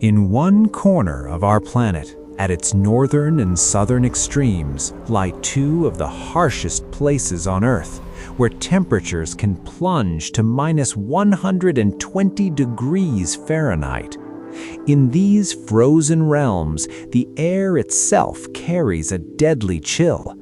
In one corner of our planet, at its northern and southern extremes, lie two of the harshest places on Earth, where temperatures can plunge to minus 120 degrees Fahrenheit. In these frozen realms, the air itself carries a deadly chill.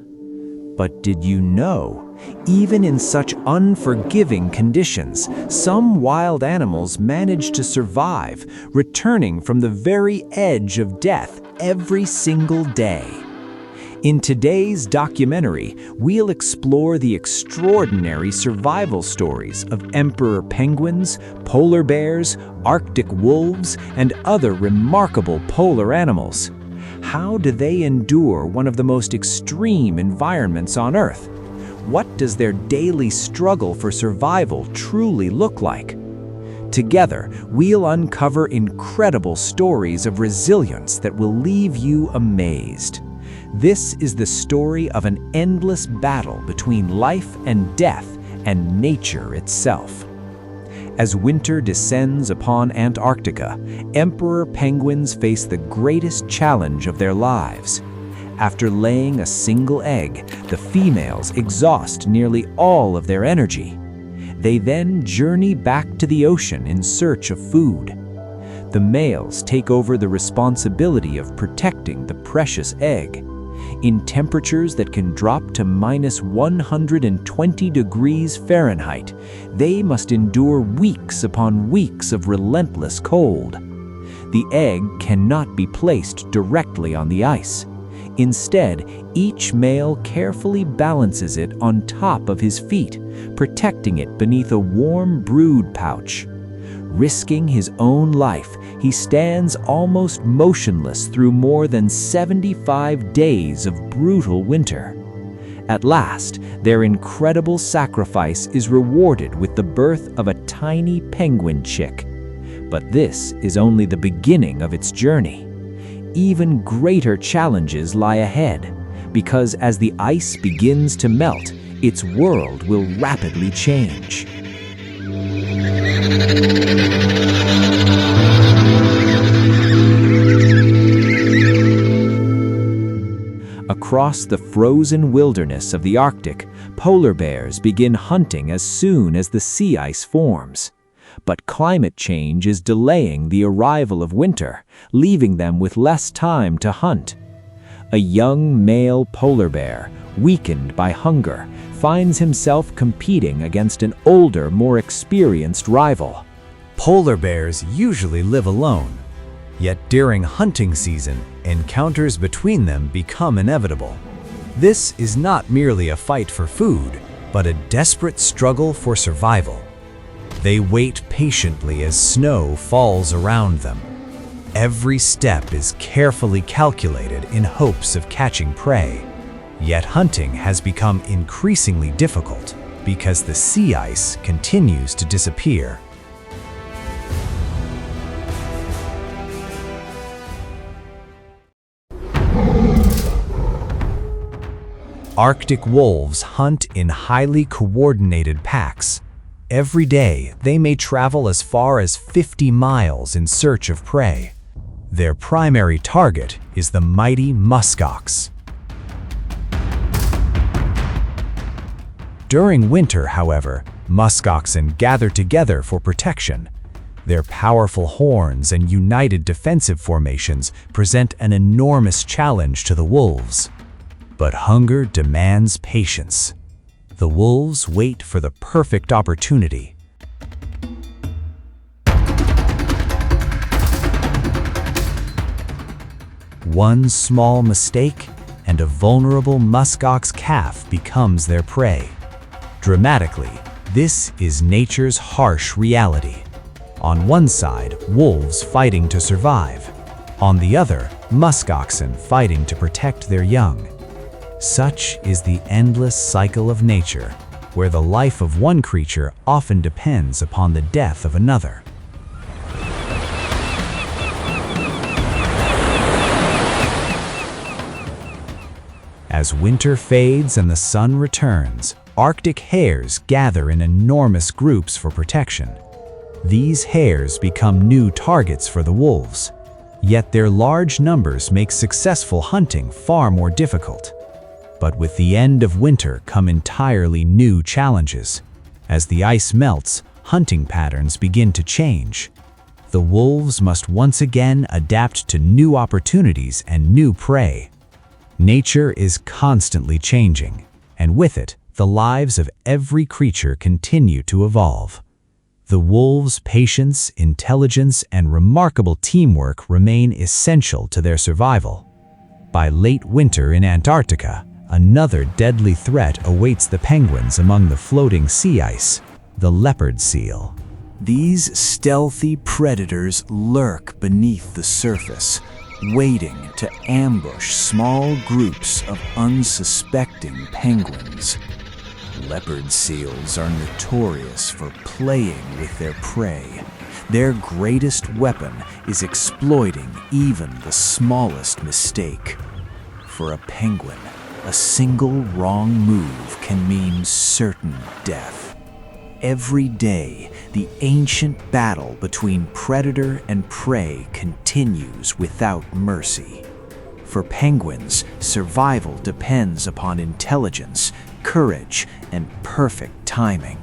But did you know, even in such unforgiving conditions, some wild animals manage to survive, returning from the very edge of death every single day? In today's documentary, we'll explore the extraordinary survival stories of emperor penguins, polar bears, Arctic wolves, and other remarkable polar animals. How do they endure one of the most extreme environments on Earth? What does their daily struggle for survival truly look like? Together, we'll uncover incredible stories of resilience that will leave you amazed. This is the story of an endless battle between life and death and nature itself. As winter descends upon Antarctica, emperor penguins face the greatest challenge of their lives. After laying a single egg, the females exhaust nearly all of their energy. They then journey back to the ocean in search of food. The males take over the responsibility of protecting the precious egg. In temperatures that can drop to minus 120 degrees Fahrenheit, they must endure weeks upon weeks of relentless cold. The egg cannot be placed directly on the ice. Instead, each male carefully balances it on top of his feet, protecting it beneath a warm brood pouch. Risking his own life, he stands almost motionless through more than 75 days of brutal winter. At last, their incredible sacrifice is rewarded with the birth of a tiny penguin chick. But this is only the beginning of its journey. Even greater challenges lie ahead, because as the ice begins to melt, its world will rapidly change. Across the frozen wilderness of the Arctic, polar bears begin hunting as soon as the sea ice forms. But climate change is delaying the arrival of winter, leaving them with less time to hunt. A young male polar bear, weakened by hunger, finds himself competing against an older, more experienced rival. Polar bears usually live alone, yet during hunting season, encounters between them become inevitable. This is not merely a fight for food, but a desperate struggle for survival. They wait patiently as snow falls around them. Every step is carefully calculated in hopes of catching prey. Yet hunting has become increasingly difficult because the sea ice continues to disappear. Arctic wolves hunt in highly coordinated packs. Every day, they may travel as far as 50 miles in search of prey. Their primary target is the mighty muskox. During winter, however, muskoxen gather together for protection. Their powerful horns and united defensive formations present an enormous challenge to the wolves. But hunger demands patience. The wolves wait for the perfect opportunity. One small mistake, and a vulnerable muskox calf becomes their prey. Dramatically, this is nature's harsh reality. On one side, wolves fighting to survive. On the other, muskoxen fighting to protect their young. Such is the endless cycle of nature, where the life of one creature often depends upon the death of another. As winter fades and the sun returns, Arctic hares gather in enormous groups for protection. These hares become new targets for the wolves, Yet their large numbers make successful hunting far more difficult. But with the end of winter come entirely new challenges. As the ice melts, hunting patterns begin to change. The wolves must once again adapt to new opportunities and new prey. Nature is constantly changing, and with it, the lives of every creature continue to evolve. The wolves' patience, intelligence, and remarkable teamwork remain essential to their survival. By late winter in Antarctica, another deadly threat awaits the penguins among the floating sea ice, the leopard seal. These stealthy predators lurk beneath the surface, waiting to ambush small groups of unsuspecting penguins. Leopard seals are notorious for playing with their prey. Their greatest weapon is exploiting even the smallest mistake. For a penguin, a single wrong move can mean certain death. Every day, the ancient battle between predator and prey continues without mercy. For penguins, survival depends upon intelligence, courage, and perfect timing.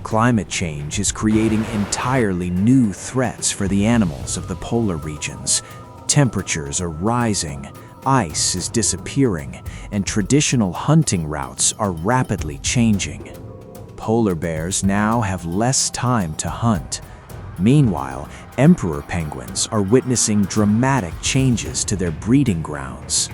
Climate change is creating entirely new threats for the animals of the polar regions. Temperatures are rising, ice is disappearing, and traditional hunting routes are rapidly changing. Polar bears now have less time to hunt. Meanwhile, emperor penguins are witnessing dramatic changes to their breeding grounds.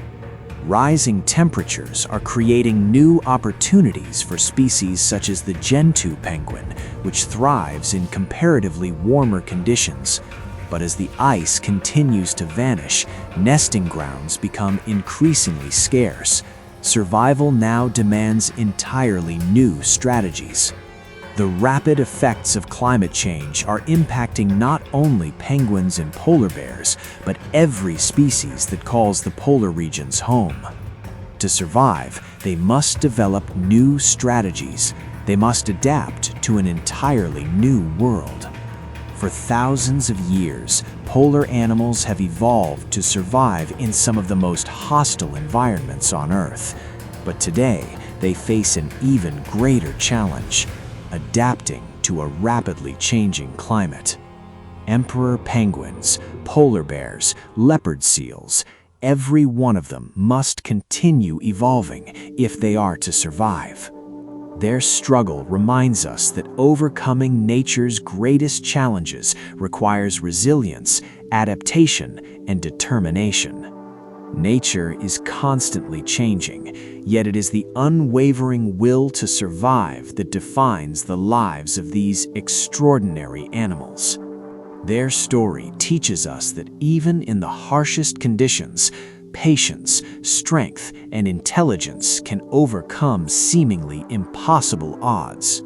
Rising temperatures are creating new opportunities for species such as the gentoo penguin, which thrives in comparatively warmer conditions. But as the ice continues to vanish, nesting grounds become increasingly scarce. Survival now demands entirely new strategies. The rapid effects of climate change are impacting not only penguins and polar bears, but every species that calls the polar regions home. To survive, they must develop new strategies. They must adapt to an entirely new world. For thousands of years, polar animals have evolved to survive in some of the most hostile environments on Earth. But today, they face an even greater challenge: adapting to a rapidly changing climate. Emperor penguins, polar bears, leopard seals, every one of them must continue evolving if they are to survive. Their struggle reminds us that overcoming nature's greatest challenges requires resilience, adaptation, and determination. Nature is constantly changing, yet it is the unwavering will to survive that defines the lives of these extraordinary animals. Their story teaches us that even in the harshest conditions, patience, strength, and intelligence can overcome seemingly impossible odds.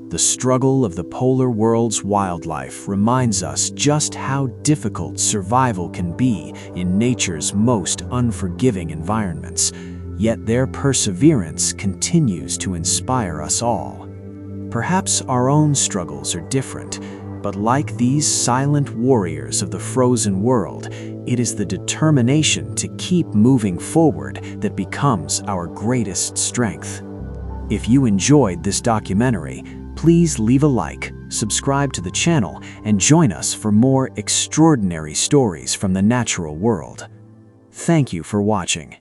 The struggle of the polar world's wildlife reminds us just how difficult survival can be in nature's most unforgiving environments, yet their perseverance continues to inspire us all. Perhaps our own struggles are different, but like these silent warriors of the frozen world, it is the determination to keep moving forward that becomes our greatest strength. If you enjoyed this documentary, please leave a like, subscribe to the channel, and join us for more extraordinary stories from the natural world. Thank you for watching.